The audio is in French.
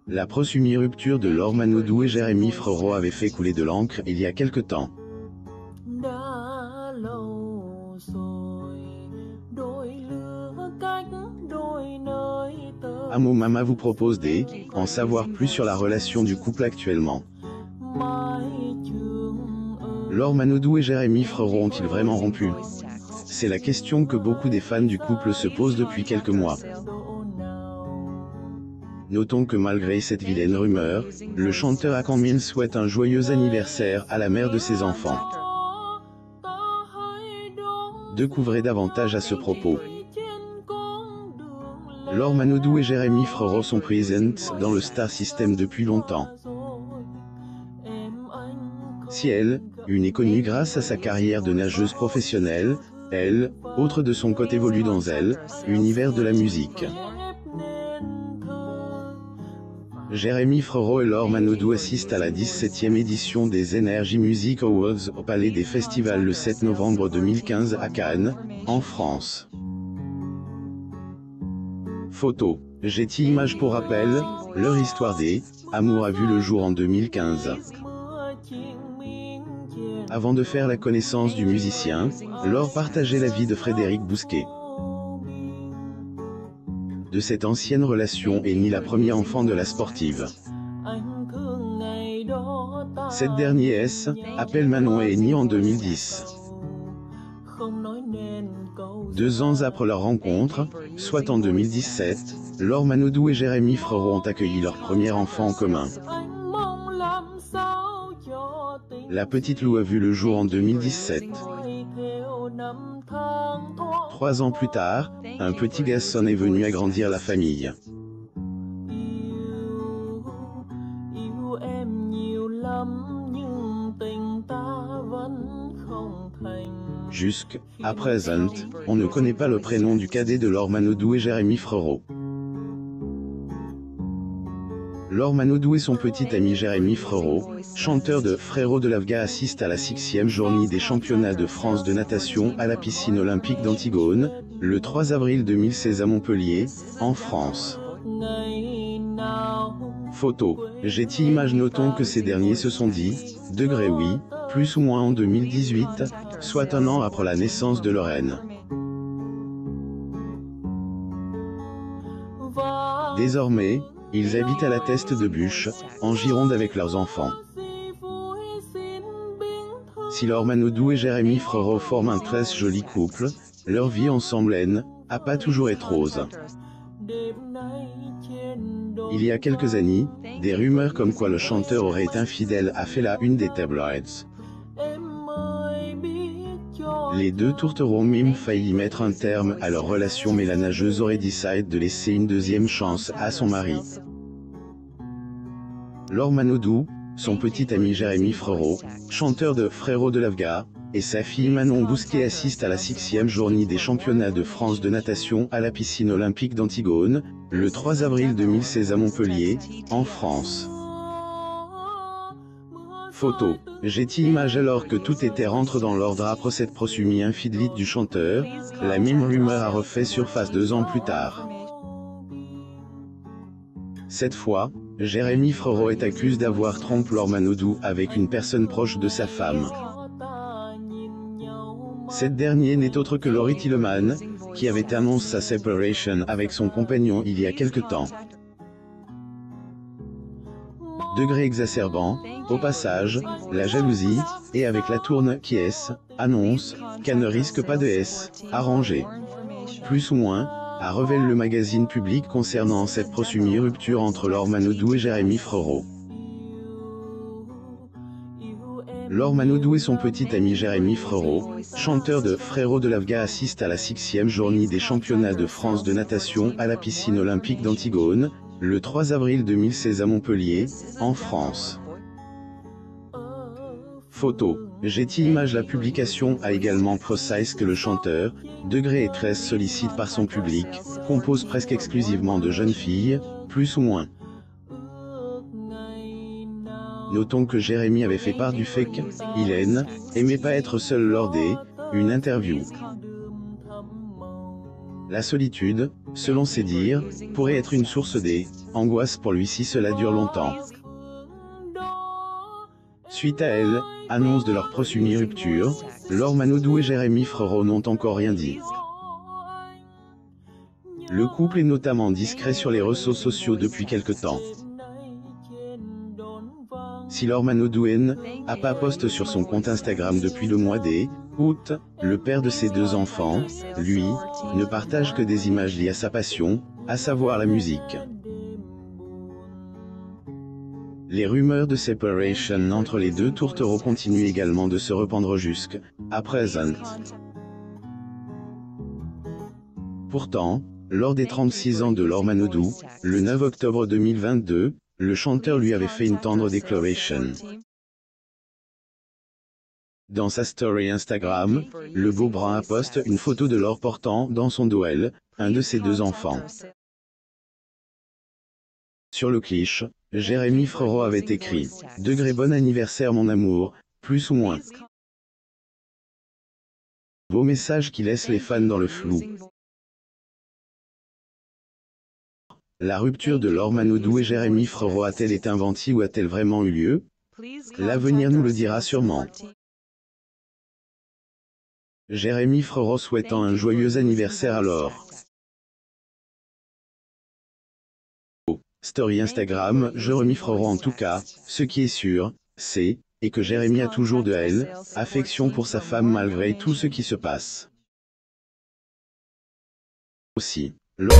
La présumée rupture de Laure Manodou et Jérémy Frérot avait fait couler de l'encre il y a quelque temps. Amo Mama vous propose en savoir plus sur la relation du couple actuellement. Laure Manodou et Jérémy Frérot ont-ils vraiment rompu? C'est la question que beaucoup des fans du couple se posent depuis quelques mois. Notons que malgré cette vilaine rumeur, le chanteur a quand même souhaité un joyeux anniversaire à la mère de ses enfants. Découvrez davantage à ce propos. Laure Manodou et Jérémy Frérot sont présents dans le Star System depuis longtemps. Si elle, une est connue grâce à sa carrière de nageuse professionnelle, elle, autre de son côté évolue dans l'univers de la musique. Jérémy Frérot et Laure Manodou assistent à la 17e édition des Energy Music Awards au Palais des Festivals le 7 novembre 2015 à Cannes, en France. Photo. Getty Images pour rappel, leur histoire d'amour a vu le jour en 2015. Avant de faire la connaissance du musicien, Laure partageait la vie de Frédéric Bousquet. De cette ancienne relation est née la première enfant de la sportive. Cette dernière appelle Manon est née en 2010. 2 ans après leur rencontre, soit en 2017, Laure Manodou et Jérémy Frérot ont accueilli leur premier enfant en commun. La petite Lou a vu le jour en 2017. 3 ans plus tard, un petit garçon est venu agrandir la famille. Jusqu'à présent, on ne connaît pas le prénom du cadet de Laure Manodou et Jérémy Frérot. Laure Manodou et son petit ami Jérémy Frérot, chanteur de Frérot de Lavga, assistent à la 6e journée des championnats de France de natation à la piscine olympique d'Antigone, le 3 avril 2016 à Montpellier, en France. Photo. Getty Images. Notons que ces derniers se sont dit, oui, plus ou moins en 2018, soit 1 an après la naissance de leur aîne. Désormais, ils habitent à la Teste de Buch, en Gironde avec leurs enfants. Si Laure Manodou et Jérémy Frérot forment un très joli couple, leur vie ensemble n'a pas toujours été rose. Il y a quelques années, des rumeurs comme quoi le chanteur aurait été infidèle a fait la une des tabloids. Les deux tourtereaux ont même failli mettre un terme à leur relation, mais la nageuse aurait décidé de laisser une 2e chance à son mari. Laure Manodou, son petit ami Jérémy Frérot, chanteur de Frérot de Lavga, et sa fille Manon Bousquet assistent à la 6e journée des championnats de France de natation à la piscine olympique d'Antigone, le 3 avril 2016 à Montpellier, en France. Photo. Getty Images. Alors que tout était rentré dans l'ordre après cette présumée infidélité du chanteur, la même rumeur a refait surface 2 ans plus tard. Cette fois, Jérémy Frérot est accusé d'avoir trompé Laure Manodou avec une personne proche de sa femme. Cette dernière n'est autre que Laurie Tilleman, qui avait annoncé sa séparation avec son compagnon il y a quelque temps. Degré exacerbant, au passage, la jalousie, et avec la tourne qui annonce qu'elle ne risque pas de arranger. Plus ou moins, a révélé le magazine Public concernant cette présumée rupture entre Laure Manodou et Jérémy Frérot. Laure Manodou et son petit ami Jérémy Frérot, chanteur de Frérot de Lavga, assistent à la 6e journée des championnats de France de natation à la piscine olympique d'Antigone, le 3 avril 2016 à Montpellier, en France. Photo. Getty Images. La publication a également précisé que le chanteur, degré et très sollicité par son public, compose presque exclusivement de jeunes filles, plus ou moins. Notons que Jérémy avait fait part du fait qu'il aimait pas être seul lors d'une interview. La solitude, selon ses dires, pourrait être une source d'angoisse pour lui si cela dure longtemps. Suite à elle, annonce de leur présumée rupture, Laure Manodou et Jérémy Frerot n'ont encore rien dit. Le couple est notamment discret sur les réseaux sociaux depuis quelque temps. Si Laure Manodou n'a pas posté sur son compte Instagram depuis le mois d'août, le père de ses 2 enfants, lui, ne partage que des images liées à sa passion, à savoir la musique. Les rumeurs de séparation entre les deux tourtereaux continuent également de se répandre jusqu'à présent. Pourtant, lors des 36 ans de Laure Manodou, le 9 octobre 2022, le chanteur lui avait fait une tendre déclaration. Dans sa story Instagram, le beau brun poste une photo de Laure portant dans son dos un de ses 2 enfants. Sur le cliché, Jérémy Frerot avait écrit « Degré bon anniversaire mon amour, plus ou moins ». Beau message qui laisse les fans dans le flou. La rupture de Laure Manodou et Jérémy Frerot a-t-elle été inventée ou a-t-elle vraiment eu lieu? L'avenir nous le dira sûrement. Jérémy Frerot souhaitant un joyeux anniversaire à Laure. Story Instagram, Jérémy Frerot en tout cas, ce qui est sûr, c'est, et que Jérémy a toujours de affection pour sa femme malgré tout ce qui se passe. Aussi, Laure